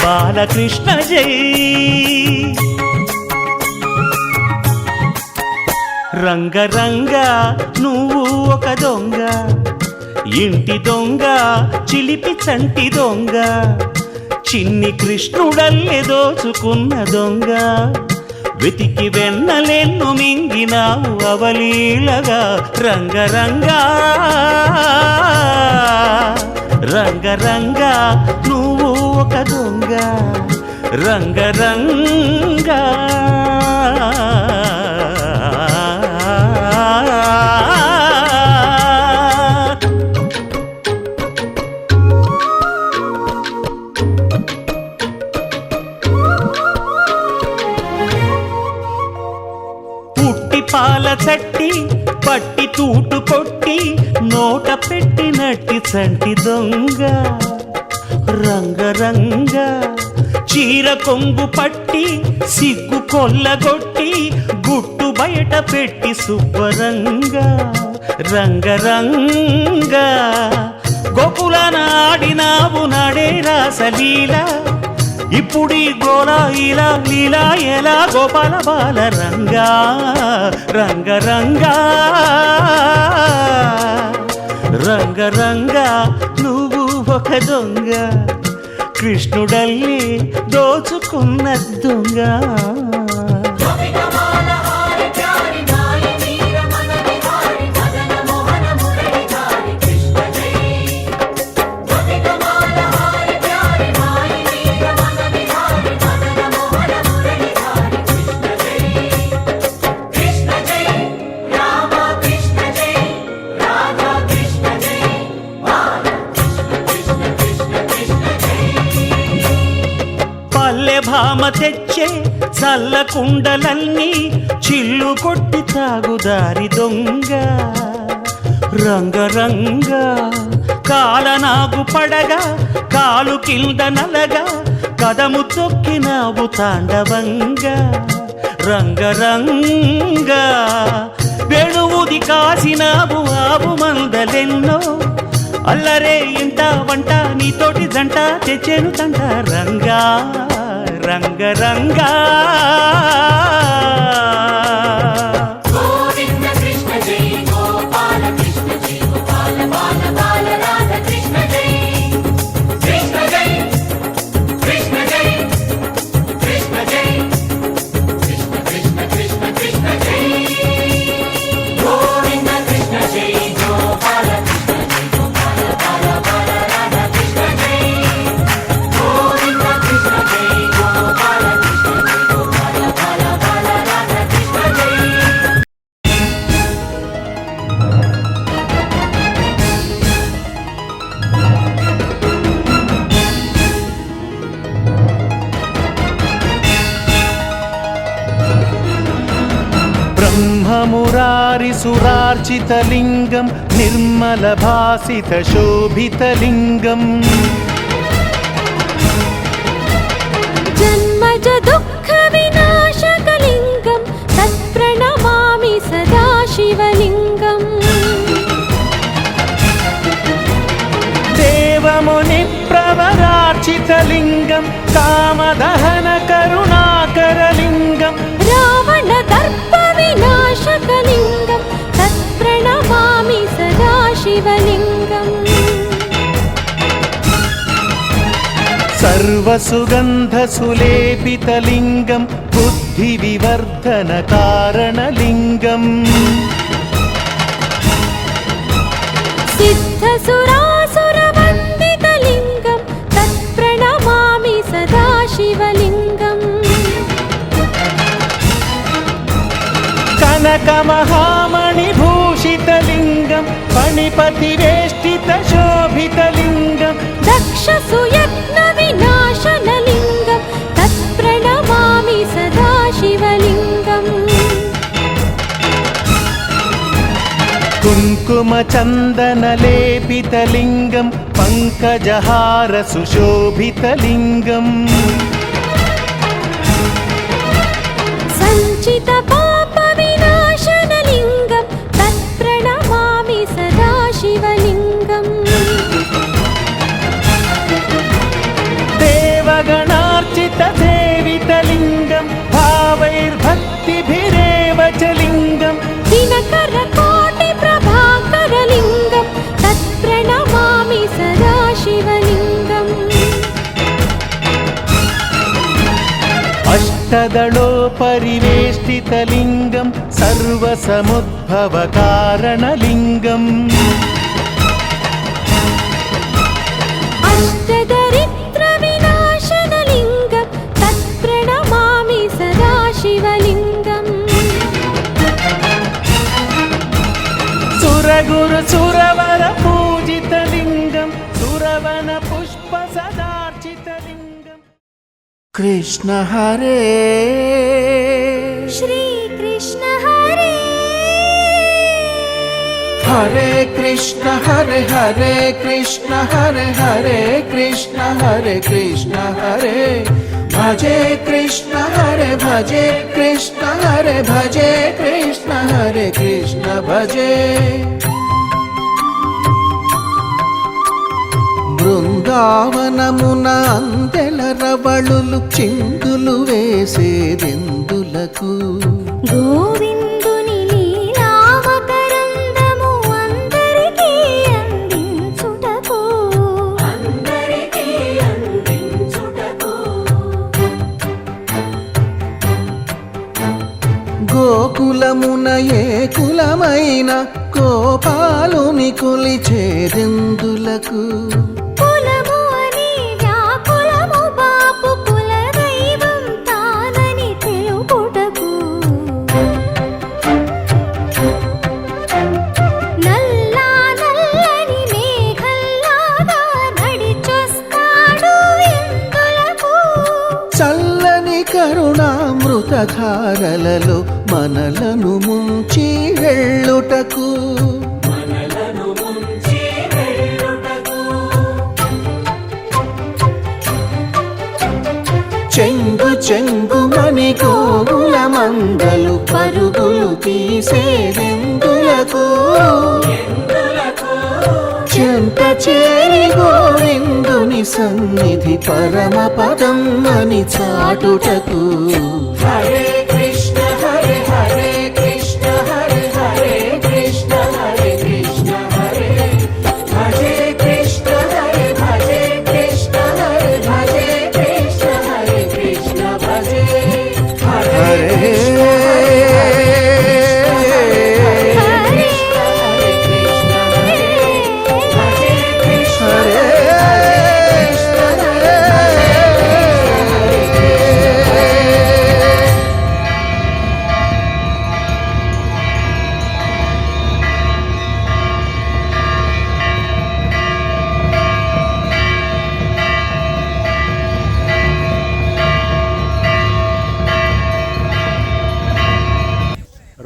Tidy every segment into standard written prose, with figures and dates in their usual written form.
బాలకృష్ణ జై. రంగ రంగ నువ్వు ఒక దొంగ, ఇంటి దొంగ చిలిపి చంటి దొంగ, చిన్ని కృష్ణుడల్లె దోచుకున్న దొంగ, వెతికి వెన్నలెన్ను మింగినావు అవలీలగా. రంగ రంగ రంగ రంగ నువ్వు ఒక దొంగ, రంగ రంగ. పాల చట్టి పట్టి తూటు కొట్టి నోట పెట్టినట్టి చంటి దొంగ. రంగ రంగ చీర కొంగు పట్టి సిగ్గు కొల్లగొట్టి గుట్టు బయట పెట్టి శుభ్రంగ. రంగ రంగ గోకుల నాడినావు నాడే రాసలీల, ఇప్పుడీ గోలా ఇలా లీలా ఎలా గోపాల బాల. రంగా రంగ రంగ రంగ రంగ నువ్వు ఒక దొంగ, కృష్ణుడల్లి దోచుకున్న దొంగ. భామ తెచ్చే చల్ల కుండలన్నీ చిల్లు కొట్టి తాగుదారి దొంగ. రంగ రంగ కాలనాగు పడగా కాలు కింద నలగా కదము తొక్కినావు తాండవంగా. రంగ రంగ వేణువుది కాసినావు ఆవు మందలెన్నో, అల్లరే ఇంట వంట నీతోటి జంట తెచ్చేను తంట. రంగా రంగ రంగ బ్రహ్మమురారి సురార్చితలింగం నిర్మల భాసిత శోభితలింగం, జన్మజ దుఃఖ వినాశకలింగం తత్ప్రణమామి సదా శివలింగం. దేవముని ప్రవరార్చితలింగం కామదహన కరుణాకరలింగం, రావణ దర్ప వినాశకలింగం తత్ప్రణమామి సదా శివలింగం. సర్వసుగంధ సులేపితలింగం బుద్ధి వివర్ధన కారణలింగం, సిద్ధ సురాసుర వందితలింగం తత్ప్రణమామి సదా శివలింగం. కనక మహామణి భూషితలింగం పణిపతి వేష్టిత శోభితలింగం, దక్ష సుయత్న వినాశనలింగం తత్ప్రణమామి సదా శివలింగం. కుంకుమ చందన లేపితలింగం పంకజహార సుశోభితలింగం, సంచిత పాప వినాశనలింగం తత్ప్రణమామి సదా శివలింగం. దేవగణ अष्टदलोपरिवेष्टितलिङ्गं सर्वसमुद्भवकारणलिङ्गम् अष्टदरिद्रविनाशनलिङ्गं तत्प्रणमामि सदा शिवलिङ्गम् सुरगुरुसुरवरपूजितलिङ्गं सुरवनपुष्पसदार्चितलिङ्गम् कृष्ण हरे श्रीकृष्ण हरे हरे कृष्ण हरे हरे कृष्ण हरे हरे कृष्ण हरे कृष्ण हरे भजे कृष्ण हरे भजे कृष्ण हरे भजे कृष्ण हरे कृष्ण भजे బృందావనమున అందెల రవళులు చిందులు వేసేదెందులకు గోవిందుని లీలావతరందము అందరికీ అందించుటకు గోకులమున ఏ కులమైన గోపాలుని కొలిచేదెందులకు కులము అని వ్యాకులము బాపు కులదైవం తానని తెలుపుటకు నల్లా నల్లని మేఘల్లాగా నడిచొస్తాడు ఎందులకు చల్లని కరుణామృతధారలలో మనలను ముంచి వెళ్ళుటకు చెంగు చెంగుమని గోవుల మందలు పరుగులు తీసేదెందులకు చెంత చేరి గోవిందుని సన్నిధి పరమ పదం అని చాటుటకు హరే కృష్ణ హరే హరే కృష్ణ హరే హరే కృష్ణ హరే కృష్ణ హరే భజే కృష్ణ హరే భజే కృష్ణ హరే భజే కృష్ణ హరే కృష్ణ భజే హరే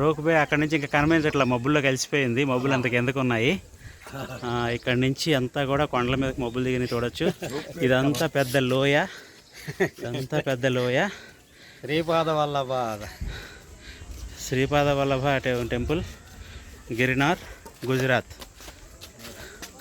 రోకుపోయి అక్కడి నుంచి ఇంకా కనిపించట్లా, మబ్బుల్లో కలిసిపోయింది. మబ్బులు అంత కిందకు ఉన్నాయి. ఇక్కడ నుంచి అంతా కూడా కొండల మీద మబ్బులు దిగిన చూడొచ్చు. ఇదంతా పెద్ద లోయ, ఇదంతా పెద్ద లోయ. Sripada Vallabha temple, Girnar, Gujarat.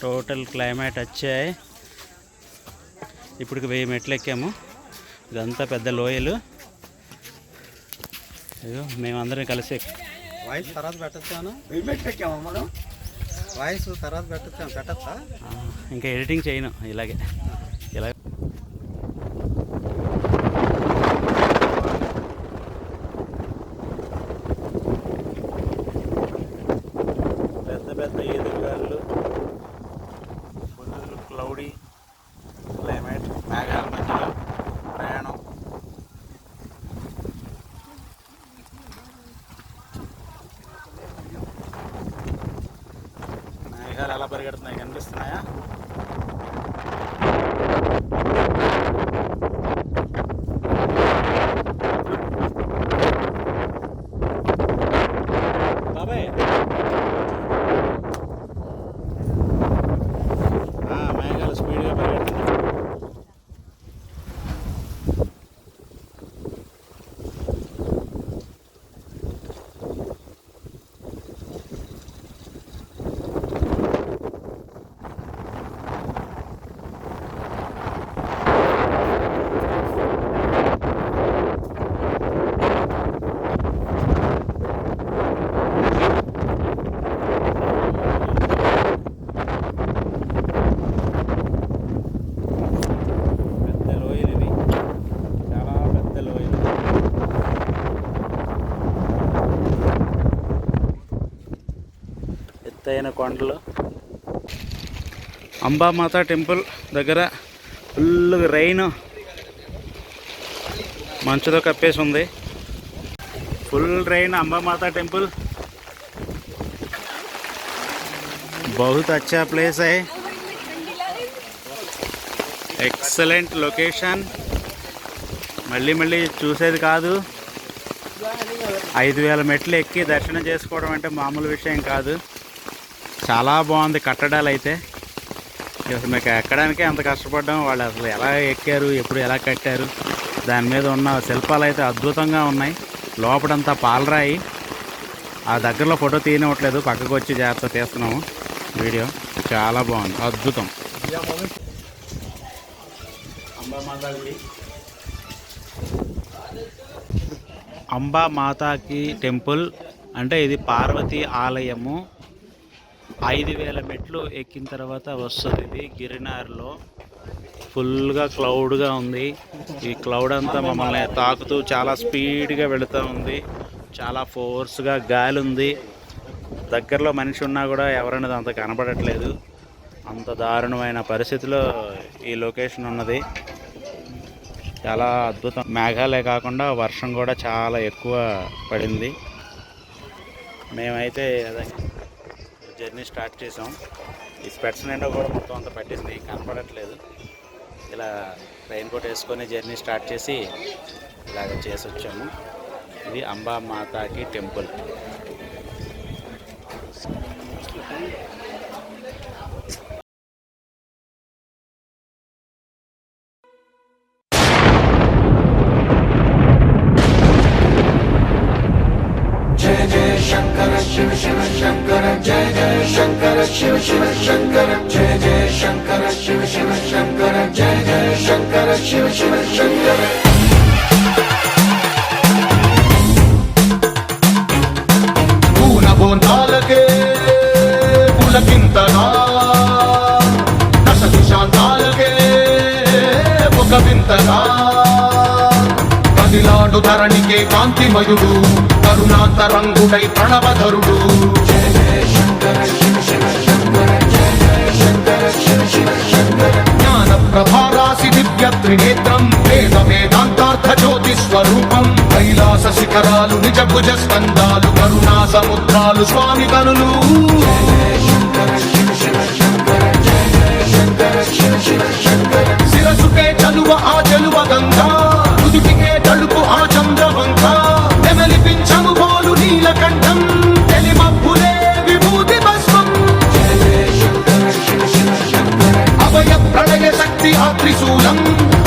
Total climate వచ్చాయి. ఇప్పటికి 1000 మెట్లు ఎక్కాము. ఇదంతా పెద్ద లోయలు. అయ్యో మేమందరం కలిసి వాయిస్ తర్వాత పెట్టచ్చాను. వాయిస్ తర్వాత పెట్టచ్చా? ఇంకా ఎడిటింగ్ చేయను ఇలాగే. పెద్ద పెద్ద ఎదురుగాళ్ళు, ఫుల్ క్లౌడీ క్లైమేట్, మేఘాల మధ్యలో ప్రయాణం. మేఘాలు ఎలా పరిగెడుతున్నాయి కనిపిస్తున్నాయా? బాబాయ్ మేఘాలు స్పీడ్గా పరిగెడుతున్నాయి. ఎత్తైన కొండలు. అంబామాత టెంపుల్ దగ్గర ఫుల్ రైన్ మంచుతో కప్పేసి ఉంది. Full rain Ambamata temple. बहुत अच्छा प्लेस है, ఎక్సలెంట్ లొకేషన్. మళ్ళీ మళ్ళీ చూసేది కాదు. 5000 మెట్లు ఎక్కి దర్శనం చేసుకోవడం అంటే మామూలు విషయం కాదు. చాలా బాగుంది కట్టడాలు అయితే. అసలు మీకు ఎక్కడానికే అంత కష్టపడ్డాం. వాళ్ళు అసలు ఎలా ఎక్కారు, ఎప్పుడు ఎలా కట్టారు, దాని మీద ఉన్న శిల్పాలు అయితే అద్భుతంగా ఉన్నాయి. లోపలంతా పాలరాయి. ఆ దగ్గరలో ఫోటో తీయనివ్వట్లేదు, పక్కకు వచ్చి జాగ్రత్త తీస్తున్నాము వీడియో. చాలా బాగుంది, అద్భుతం. అంబా మాతాకి టెంపుల్ అంటే ఇది పార్వతీ ఆలయము. 5000 మెట్లు ఎక్కిన తర్వాత వస్తుంది ఇది. గిరినార్లో ఫుల్గా క్లౌడ్గా ఉంది. ఈ క్లౌడ్ అంతా మమ్మల్ని తాకుతూ చాలా స్పీడ్గా వెళుతూ ఉంది. చాలా ఫోర్స్గా గాలి ఉంది. దగ్గరలో మనిషి ఉన్నా కూడా ఎవరనేది అంత కనబడట్లేదు. అంత దారుణమైన పరిస్థితిలో ఈ లొకేషన్ ఉన్నది. చాలా అద్భుతం. మేఘాలే కాకుండా వర్షం కూడా చాలా ఎక్కువ పడింది. మేమైతే అదే జర్నీ స్టార్ట్ చేసాం. ఈ స్పెట్స్ నిండా కూడా మొత్తం అంతా పట్టేసింది, కనపడట్లేదు. ఇలా రెయిన్ కోట్ వేసుకొని జర్నీ స్టార్ట్ చేసి ఇలాగ చేసి వచ్చాము. ఇది అంబా మాతాకి టెంపుల్. जय जय शंकर शिव शिव शंकर, जय जय शंकर शिव शिव शंकर, जय जय शंकर शिव शिव शंकर, जय जय शंकर शिव शिव शंकर. పూల బోందాలకే పులకింతగా, దశ దిశాంతాలకే ఒక వింతగా, కదిలాడు ధరణికే కాంతిమయుడు, కరుణాంతరంగుడై ప్రణవధరుడు. జయ జయ శంకర శివ శివ శంకర, జయ జయ శంకర శివ శివ శంకర. జ్ఞాన ప్రభారాసి దివ్య త్రినేత్రం, వేద వేదాంతార్థ జ్యోతి స్వరూపం, కైలాస శిఖరాలు నిజ భుజ స్కందాలు, కరుణా సముద్రాలు స్వామి కనులు. జయ జయ శంకర శివ శివ శంకర, జయ జయ శంకర శివ శివ శంకర. శిరసుకే చలువ ఆ చెలువ గంగా, తుదికే తడుపు ఆ చంద్రవంక, నెమలిపించము బోలు నీలకంఠం, తెలిమబ్బులే విభూతి భస్మం. జయ జయ శంకర శివ శివ శంకర. అభయ ప్రళయ శక్తి ఆ త్రిశూలం,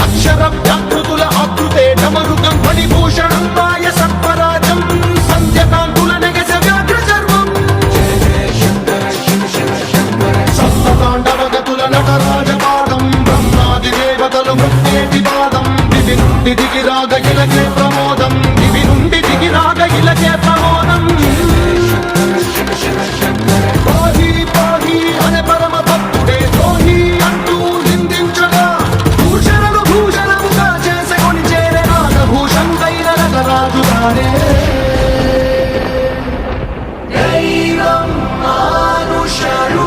అక్షర వ్యాకృతుల ఆకృతే డమరుగం, ఫణిభూషణం మాయ సర్పరాజం, సంధ్యకాంతుల నెగస వ్యాఘ్ర చర్మం. జయ జయ శంకర శివ శివ శంకర. సప్తతాండవగతుల నటరాజపాదం, బ్రహ్మాది దేవతలు మృత్యేటి పాదం, దివి నుండి దిగి రాగ ఇలకే ప్రమోదం, దివి నుండి దిగి రాగ ఇలకే ప్రమోదం. పాహి పాహి అనే పరమ భక్తుడే ద్రోహి అంటూ నిందించగా, భూషణను భూషణముగా చేసుకొని చేరే నాగభూషణుడైన నటరాజు తానే. దైవం మానుషరూపేణ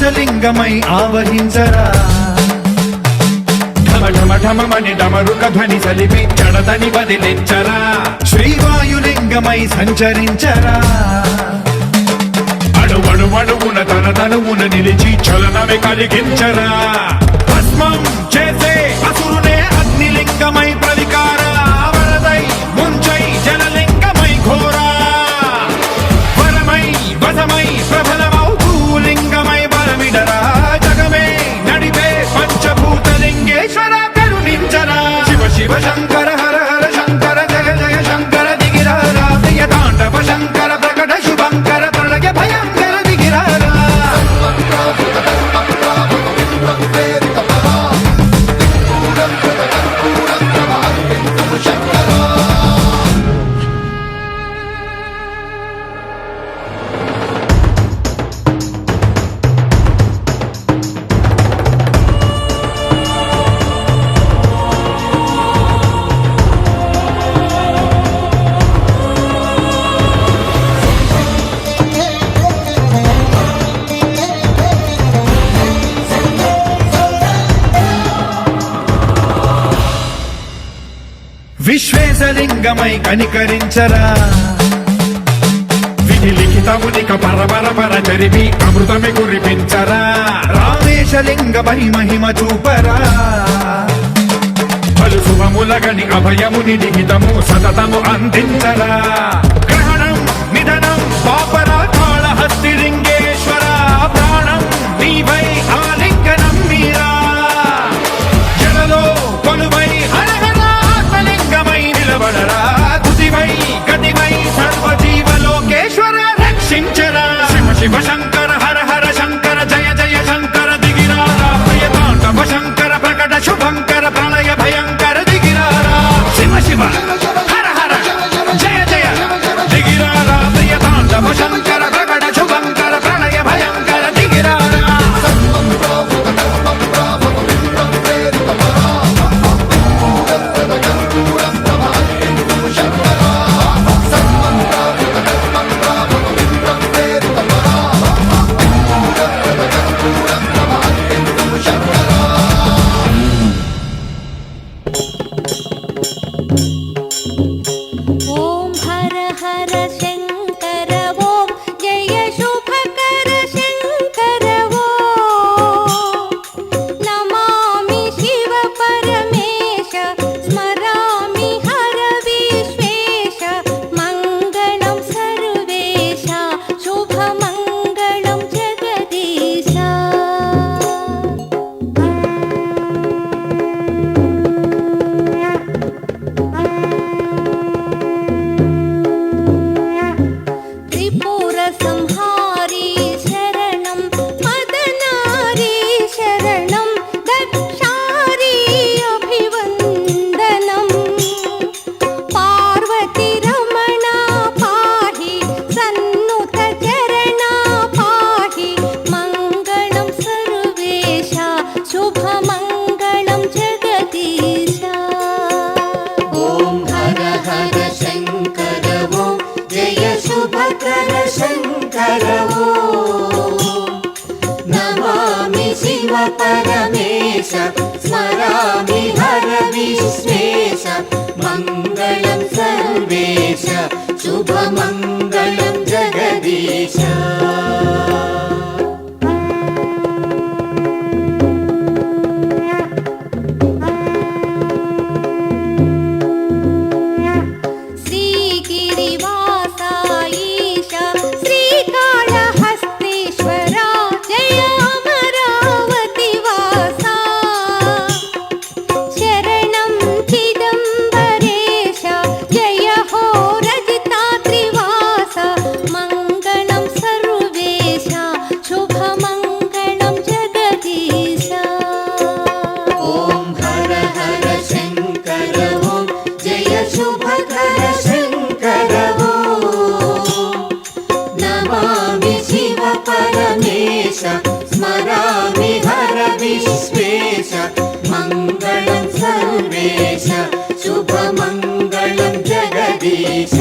ఆకాశలింగమై ఆవహించరా ఢమఢమఢమని డమరుక ధ్వని సలిపి జడదని వదిలించరా శ్రీవాయులింగమై సంచరించరా అణువణువున తన తనువున నిలిచి చలనమే కలిగించరా భస్మం చేసే అసురునే అగ్నిలింగమై ప్రవికార వరదై ముంచై జలలింగమై ఘోరా వరమై వసమై ప్రబలమౌ భూలింగమై బలమిడరా జగమే నడిపే పంచభూతలింగేశ్వర కరుణించరా శివ శివ శంకర హర హర శంకర జయ జయ శంకర దిగిరారా ప్రియ తాండవ శంకర ప్రకట శుభంకర ప్రళయ భయంకర దిగిరారా విశ్వేశలింగమై కనికరించరా విధి లిఖితమునిక పరపర చరివి అమృతమి కురిపించరా రామేశలింగమై మహిమ చూపరా పలు శుభములగని అభయముని లిఖితము సతతము అందించరా గ్రహణం నిధనం పాపరా కాళహస్తి లింగేశ్వర ప్రాణం నీవై ఆలింగనం మీరా జలలో కొలువై హరహరాత్మలింగమై నిలబడరా తుదివై గతివై సర్వజీవలోకేశ్వర రక్షించరా శివ శివ శంకర హర హర శంకర జయ జయ శంకర దిగిరారా ప్రియ తాండవ శంకర ప్రకట శుభంకర ప్రళయ భయంకర దిగిరారా శివ శివ హర హర జయ జయ దిగిరారా ప్రియ తాండవ శంకర ప్రకట శుభంకర ప్రళయ భయంకర దిగిరారా ॐ हर हर शङ्कर ॐ जय शुभकर शङ्कर ॐ नमामि शिव परमेश स्मरामि हर विश्वेश मङ्गलं सर्वेश शुभमङ्गलं जगदीश त्रिपुरसंहारी शरणं मदनारी शरणं दक्षारी अभिवन्दनं पार्वतीरमणा पाहि सन्नुतचरणा पाहि मङ्गलं सर्वेश शुभमङ्गलं जगदीश ॐ हर हर शङ्कर ॐ जय शुभकर शङ्कर नमामि शिव परमेश स्मरामि हर विश्वेश मङ्गलं सर्वेश शुभमङ्गलं जगदीश श्रीगिरिवासा ईशा श्रीकाళहस्तीश्वरा जय अमरावती वासा शरणं चिदम्बरेश जय हो रजितात्रिवास मङ्गलं सर्वेश शुभमङ्गलं जगदीश ॐ हर हर शङ्कर ॐ जय शुभकर शङ्कर नमामि शिव परमेश स्मरामि हर विश्वेश मङ्गलं सर्वेश शुभमङ्गलं जगदीश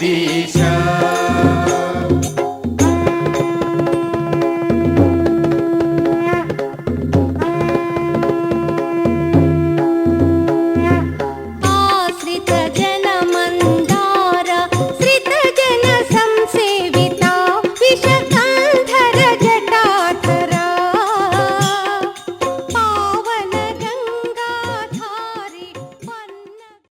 జగదీశ